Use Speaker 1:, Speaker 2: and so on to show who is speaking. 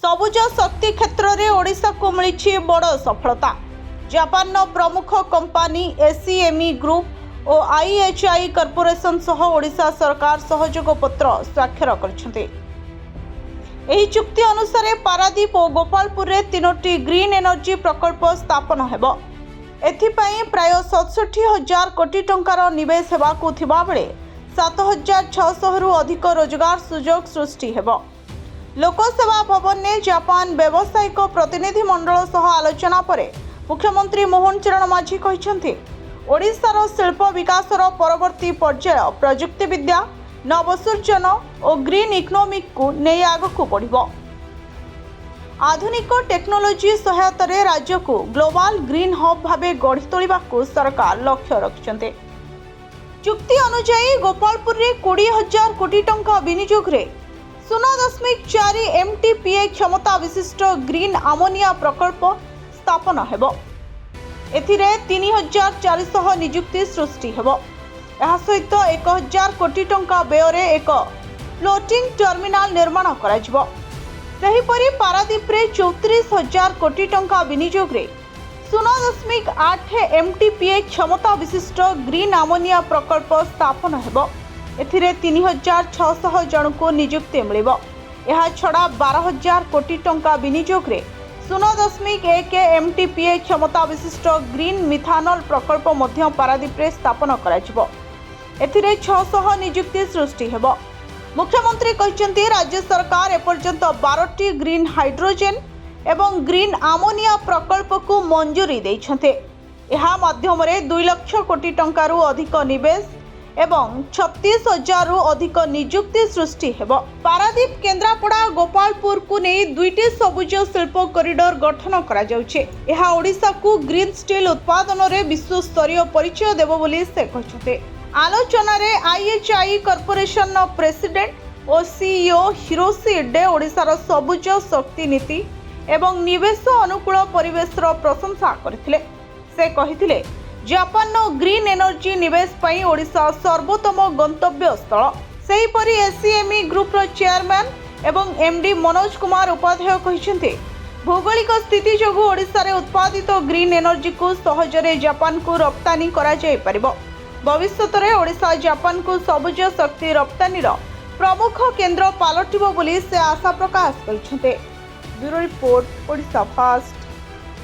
Speaker 1: सबुज शक्ति क्षेत्र में ओडिशा को मिली बड़ सफलता। जापान प्रमुख कंपनी एसीएमई ग्रुप और आईएचआई कॉर्पोरेशन सह ओडिशा सरकार सहयोग पत्र स्वाक्षर करछन्ते। एही चुक्ति अनुसार पारादीप और गोपालपुर रे 3टी ग्रीन एनर्जी प्रकल्प स्थापन हेबो। एथिपाई प्राय 67,000 कोटी टंकार निवेश हेबाकु थिबा बेले 7,600 रु अधिक रोजगार सुजोग सृष्टि हेबो। लोकसेवा भवन ने जापान व्यावसायिक प्रतिनिधि मंडल सह आलोचना पर मुख्यमंत्री मोहन चरण माझी कहते ओडिशार शिल्प विकासर परवर्ती पर्याय प्रजुक्ति विद्या नवसृजन और ग्रीन इकोनॉमिक को नहीं आगक बढ़िबो। आधुनिक टेक्नोलोजी सहायता रे राज्य को ग्लोबल ग्रीन हब भावे गढ़ी तोलिबा को सरकार लक्ष्य रखिछन्ते। चुक्ति अनुसार गोपालपुर रे 20,000 कोटी टंका विनियोग रे 0.4 एमटीपीए क्षमता विशिष्ट ग्रीन अमोनिया प्रकल्प स्थापन हेबो। एथिरे 3,400 नियुक्ति सृष्टि हेबो। यह सहित 1,000 कोटी टंका व्यय एक फ्लोटिंग टर्मिनाल निर्माण कराजिबो। सेहिपरि पारादीप रे 34,000 कोटी टंका विनियोग रे 0.8 एमटीपीए क्षमता विशिष्ट ग्रीन अमोनिया प्रकल्प स्थापन हेबो। एथिरे 3,600 जन को नियुक्ति मिलिबो। यह छड़ा 12,000 कोटी टंका विनियोग रे 0.1 एमटीपीए क्षमता विशिष्ट ग्रीन मिथानल प्रकल्प मध्य पारादीप रे स्थापन कराजिबो। एथिरे 600 नियुक्ति सृष्टि हेबो। मुख्यमंत्री कहते राज्य सरकार एपर्यंत 12टी ग्रीन हाइड्रोजेन एवं ग्रीन अमोनिया प्रकल्प को मंजूरी देइछन्ते। एहा माध्यम रे 2 लाख कोटी टंकारु अधिक निवेश एवं 36,000 रु अधिक नियुक्ति सृष्टि हेबो। पारादीप केन्द्रापड़ा गोपालपुर को नहीं 2टी सबुज शिल्प कॉरिडोर गठन करा जाउछे। एहा ओडिशा को ग्रीन स्टील उत्पादन रे विश्व स्तरीय परिचय देबो बोली से कहछते। आलोचना रे आईएचआई कॉर्पोरेशन प्रेसिडेंट और सीईओ हिरोशी इडे ओडिशार सबुज शक्ति नीति एवं निवेश अनुकूल परिवेश रो प्रशंसा करथिले। से कहिथिले जापान ग्रीन एनर्जी निवेश पई ओडिशा सर्वोत्तम गंतव्य स्थल। सेहीपरि एसीएमई ग्रुप रो चेयरमैन एवं एमडी मनोज कुमार उपाध्याय कहिसेंते भौगोलिक स्थिति जोगु ओडिशा रे उत्पादित ग्रीन एनर्जी को सहजरे जापान को रप्तानी करा जाय परिबो। भविष्यत रे ओडिशा जापान को सबुज शक्ति रप्तानी रो प्रमुख केंद्र पालटिबो बोली से आशा प्रकाश करिसेंते। Bureau report Odisha fast.